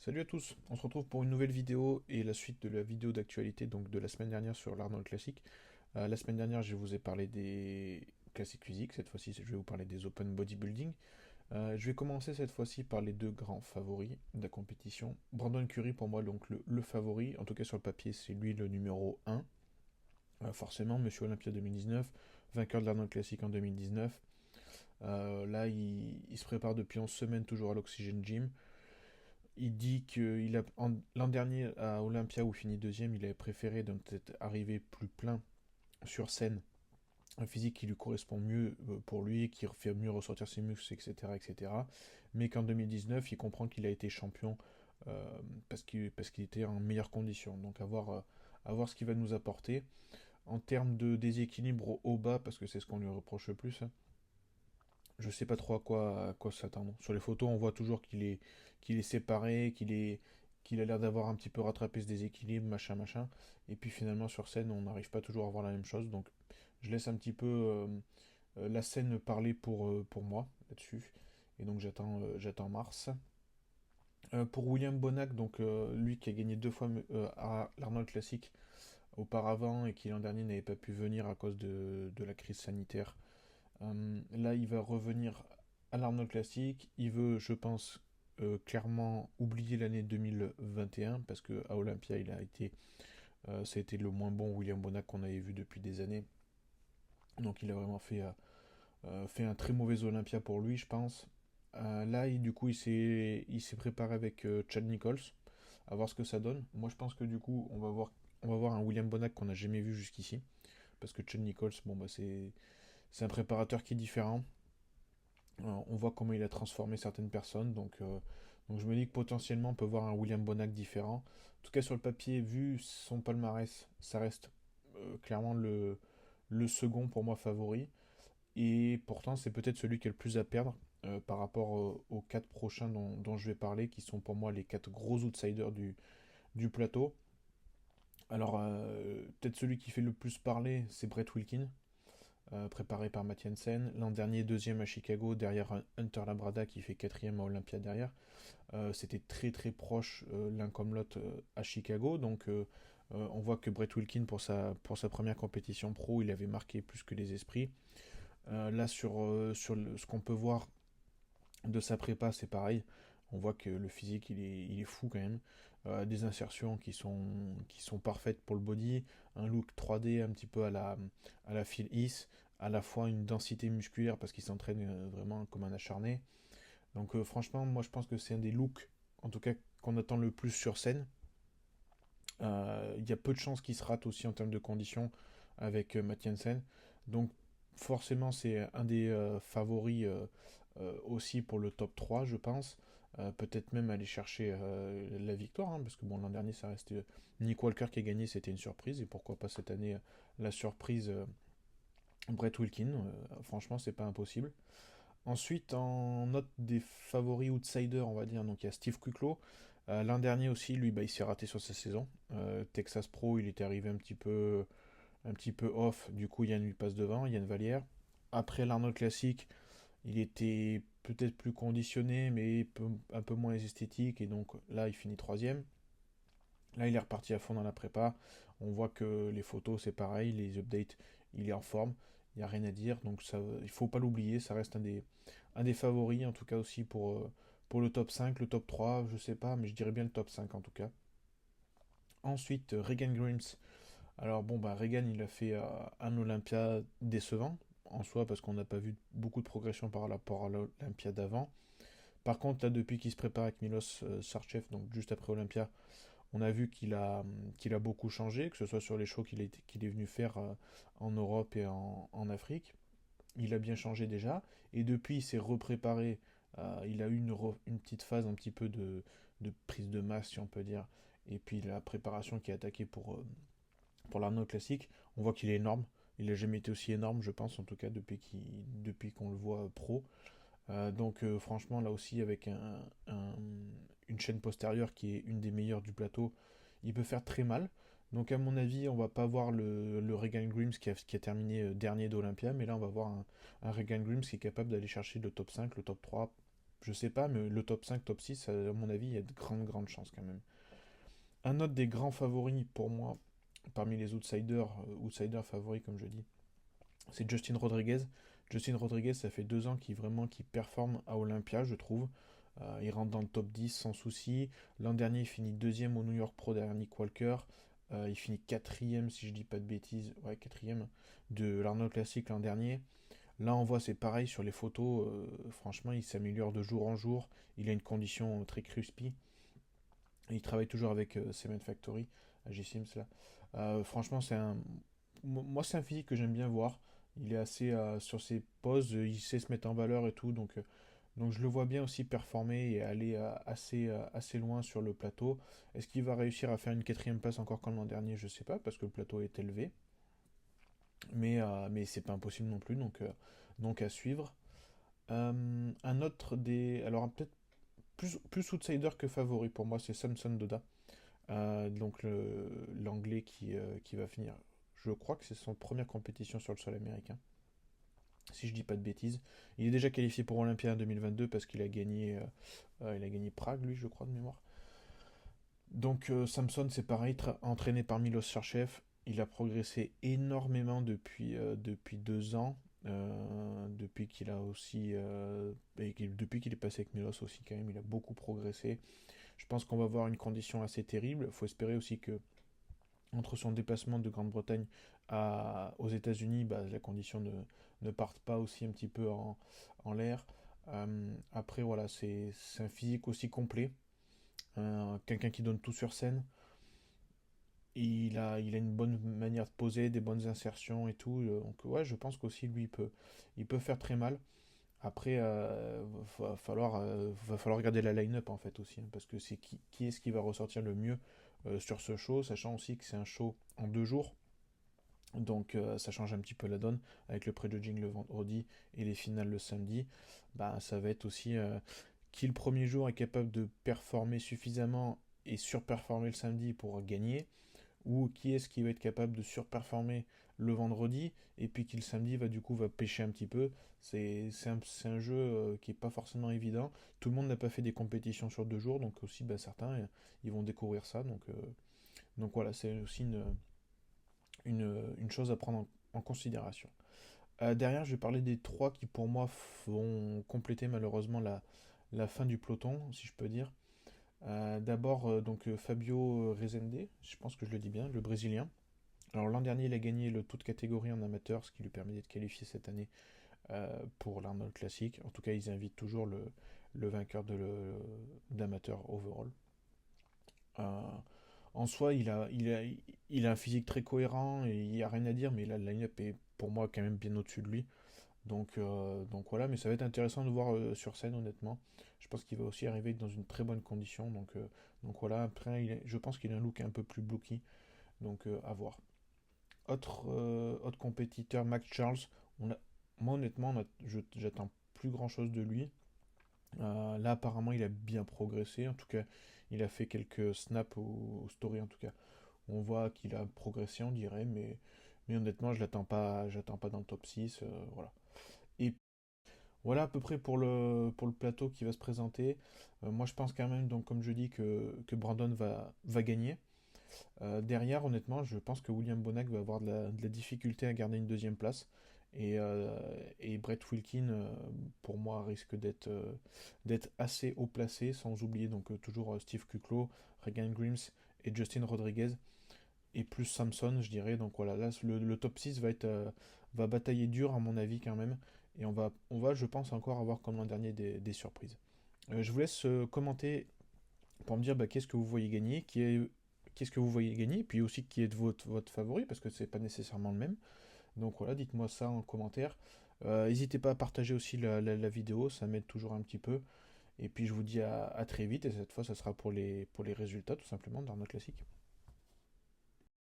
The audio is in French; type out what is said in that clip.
Salut à tous, on se retrouve pour une nouvelle vidéo et la suite de la vidéo d'actualité donc de la semaine dernière sur l'Arnold Classic. La semaine dernière, je vous ai parlé des classiques physiques, cette fois-ci je vais vous parler des Open Bodybuilding. Je vais commencer cette fois-ci par les deux grands favoris de la compétition. Brandon Curry pour moi donc le favori, en tout cas sur le papier c'est lui le numéro 1. Forcément, Monsieur Olympia 2019, vainqueur de l'Arnold Classic en 2019. Là il se prépare depuis 11 semaines toujours à l'Oxygen Gym. Il dit que l'an dernier à Olympia où il finit deuxième, il avait préféré donc peut-être arriver plus plein sur scène, un physique qui lui correspond mieux pour lui, qui fait mieux ressortir ses muscles, etc. etc. Mais qu'en 2019, il comprend qu'il a été champion euh, parce qu'il était en meilleure condition. Donc à voir ce qu'il va nous apporter. En termes de déséquilibre au bas, parce que c'est ce qu'on lui reproche le plus, hein, je sais pas trop à quoi s'attendre. Sur les photos, on voit toujours qu'il est séparé, qu'il a l'air d'avoir un petit peu rattrapé ce déséquilibre, machin, machin. Et puis finalement, sur scène, on n'arrive pas toujours à voir la même chose. Donc, je laisse un petit peu la scène parler pour moi là-dessus. Et donc, j'attends mars. Pour William Bonac, donc lui qui a gagné deux fois à l'Arnold Classic auparavant et qui l'an dernier n'avait pas pu venir à cause de la crise sanitaire. Là, il va revenir à l'Arnold Classic. Il veut, je pense, clairement oublier l'année 2021 parce que à Olympia, ça a été le moins bon William Bonac qu'on avait vu depuis des années. Donc, il a vraiment fait un très mauvais Olympia pour lui, je pense. Là, du coup, il s'est préparé avec Chad Nichols, à voir ce que ça donne. Moi, je pense que du coup, on va voir un William Bonac qu'on n'a jamais vu jusqu'ici, parce que Chad Nichols, bon, bah, c'est un préparateur qui est différent. On voit comment il a transformé certaines personnes, donc je me dis que potentiellement on peut voir un William Bonac différent. En tout cas sur le papier, vu son palmarès, ça reste clairement le second pour moi favori. Et pourtant c'est peut-être celui qui est le plus à perdre par rapport aux quatre prochains dont je vais parler, qui sont pour moi les quatre gros outsiders du plateau. Alors peut-être celui qui fait le plus parler, c'est Brett Wilkin, préparé par Matt Jensen. L'an dernier, deuxième à Chicago, derrière Hunter Labrada qui fait quatrième à Olympia derrière. C'était très très proche l'un comme l'autre à Chicago. Donc on voit que Brett Wilkin, pour sa première compétition pro, il avait marqué plus que les esprits. Là, sur ce qu'on peut voir de sa prépa, c'est pareil. On voit que le physique, il est fou quand même. Des insertions qui sont parfaites pour le body, un look 3D un petit peu à la Phil Heath, à la fois une densité musculaire parce qu'il s'entraîne vraiment comme un acharné. Donc franchement, moi je pense que c'est un des looks, en tout cas qu'on attend le plus sur scène. Il y a peu de chances qu'il se rate aussi en termes de conditions avec Matt Jensen. Donc forcément c'est un des favoris aussi pour le top 3 je pense. Peut-être même aller chercher la victoire, hein, parce que bon l'an dernier ça restait Nick Walker qui a gagné, c'était une surprise, et pourquoi pas cette année la surprise Brett Wilkin, franchement c'est pas impossible. Ensuite, en note des favoris outsiders, on va dire, donc il y a Steve Kuclo. L'an dernier aussi, lui, bah, il s'est raté sur sa saison. Texas Pro, il était arrivé un petit peu off. Du coup, Yann lui passe devant, Yann Vallière. Après l'Arnold Classic, il était peut-être plus conditionné, mais un peu moins esthétique. Et donc là, il finit troisième. Là, il est reparti à fond dans la prépa. On voit que les photos, c'est pareil. Les updates, il est en forme. Il n'y a rien à dire. Donc, ça, il faut pas l'oublier. Ça reste un des favoris, en tout cas aussi pour le top 5, le top 3, je sais pas, mais je dirais bien le top 5 en tout cas. Ensuite, Regan Grimes. Alors, bon, bah, Regan, il a fait un Olympia décevant en soi parce qu'on n'a pas vu beaucoup de progression par rapport à l'Olympia d'avant. Par contre, là, depuis qu'il se prépare avec Milos Sarchev, donc juste après Olympia, on a vu qu'il a beaucoup changé, que ce soit sur les shows qu'il est venu faire en Europe et en Afrique. Il a bien changé déjà. Et depuis, il s'est repréparé. Il a eu une petite phase un petit peu de prise de masse, si on peut dire. Et puis la préparation qui est attaquée pour l'Arnold Classique, on voit qu'il est énorme. Il n'a jamais été aussi énorme, je pense, en tout cas depuis qu'on le voit pro. Donc franchement, là aussi, avec une chaîne postérieure qui est une des meilleures du plateau, il peut faire très mal. Donc à mon avis, on va pas voir le Regan Grimes qui a terminé dernier d'Olympia, mais là on va voir un Regan Grimes qui est capable d'aller chercher le top 5, le top 3. je sais pas, mais le top 5, top 6, à mon avis, il y a de grandes chances quand même. Un autre des grands favoris pour moi, parmi les outsiders favoris comme je dis, c'est Justin Rodriguez. Justin Rodriguez, ça fait 2 ans qu'il performe à Olympia, je trouve. Il rentre dans le top 10 sans souci. L'an dernier, il finit deuxième au New York Pro derrière Nick Walker. Il finit quatrième, si je dis pas de bêtises, ouais, quatrième de l'Arnold Classic l'an dernier. Là, on voit, c'est pareil sur les photos. Franchement, il s'améliore de jour en jour. Il a une condition très crispy. Il travaille toujours avec Cement Factory, à G-Sims là. Franchement, moi, c'est un physique que j'aime bien voir. Il est assez sur ses poses, il sait se mettre en valeur et tout, donc je le vois bien aussi performer et aller assez loin sur le plateau. Est-ce qu'il va réussir à faire une quatrième place encore comme l'an dernier? Je sais pas, parce que le plateau est élevé. Mais c'est pas impossible non plus, donc à suivre. Un autre des. Alors peut-être plus outsider que favori pour moi, c'est Samson Doda. Donc l'anglais qui va finir. Je crois que c'est son première compétition sur le sol américain, si je dis pas de bêtises. Il est déjà qualifié pour Olympia en 2022 parce qu'il a gagné Prague, lui, je crois, de mémoire. Donc Samson, c'est pareil, entraîné par Milos Sarcev. Il a progressé énormément depuis 2 ans. Depuis qu'il a aussi depuis qu'il est passé avec Milos aussi quand même, il a beaucoup progressé. Je pense qu'on va avoir une condition assez terrible. Il faut espérer aussi que entre son déplacement de Grande-Bretagne aux États-Unis, bah, la condition ne parte pas aussi un petit peu en l'air. Après, voilà, c'est un physique aussi complet. Quelqu'un qui donne tout sur scène. Il a une bonne manière de poser, des bonnes insertions et tout. Donc, ouais, je pense qu'aussi, lui, il peut faire très mal. Après, va falloir regarder la line-up en fait aussi, hein, parce que c'est qui est-ce qui va ressortir le mieux sur ce show, sachant aussi que c'est un show en 2 jours, donc ça change un petit peu la donne avec le pré-judging le vendredi et les finales le samedi. Bah, ça va être aussi qui le premier jour est capable de performer suffisamment et surperformer le samedi pour gagner, ou qui est-ce qui va être capable de surperformer le vendredi et puis qui le samedi va pêcher un petit peu. C'est un jeu qui est pas forcément évident. Tout le monde n'a pas fait des compétitions sur 2 jours, donc aussi bah, certains ils vont découvrir ça. Donc voilà, c'est aussi une chose à prendre en considération. Derrière, je vais parler des trois qui pour moi vont compléter malheureusement la fin du peloton, si je peux dire. D'abord, donc Fabio Rezende, je pense que je le dis bien, le Brésilien. Alors l'an dernier, il a gagné le toute catégorie en amateur, ce qui lui permet d'être qualifié cette année pour l'Arnold Classic. En tout cas, ils invitent toujours le vainqueur d'amateur overall. Euh, En soi, il a un physique très cohérent et il n'y a rien à dire, mais là, le line-up est pour moi quand même bien au-dessus de lui. Donc voilà, mais ça va être intéressant de voir sur scène, honnêtement. Je pense qu'il va aussi arriver dans une très bonne condition. Donc voilà, après, je pense qu'il a un look un peu plus blocky. Donc à voir. Autre compétiteur, Max Charles. On a, Moi, honnêtement, j'attends plus grand-chose de lui. Là, apparemment, il a bien progressé. En tout cas, il a fait quelques snaps au story, en tout cas. On voit qu'il a progressé, on dirait, mais honnêtement, j'attends pas dans le top 6. Voilà. Et voilà à peu près pour le plateau qui va se présenter. Moi, je pense quand même, donc, comme je dis, que Brandon va gagner. Derrière, honnêtement, je pense que William Bonac va avoir de la difficulté à garder une deuxième place. Et Brett Wilkin, pour moi, risque d'être assez haut placé, sans oublier donc toujours Steve Kuclo, Regan Grimes et Justin Rodriguez, et plus Samson, je dirais. Donc voilà, là, le top 6 va batailler dur, à mon avis, quand même. Et on va, je pense, encore avoir, comme l'an dernier, des surprises. Je vous laisse commenter pour me dire bah, qu'est-ce que vous voyez gagner, qu'est-ce que vous voyez gagner, puis aussi qui est votre favori, parce que c'est pas nécessairement le même. Donc voilà, dites-moi ça en commentaire. N'hésitez pas à partager aussi la vidéo, ça m'aide toujours un petit peu. Et puis je vous dis à très vite, et cette fois, ça sera pour les résultats tout simplement d'Arnold Classic.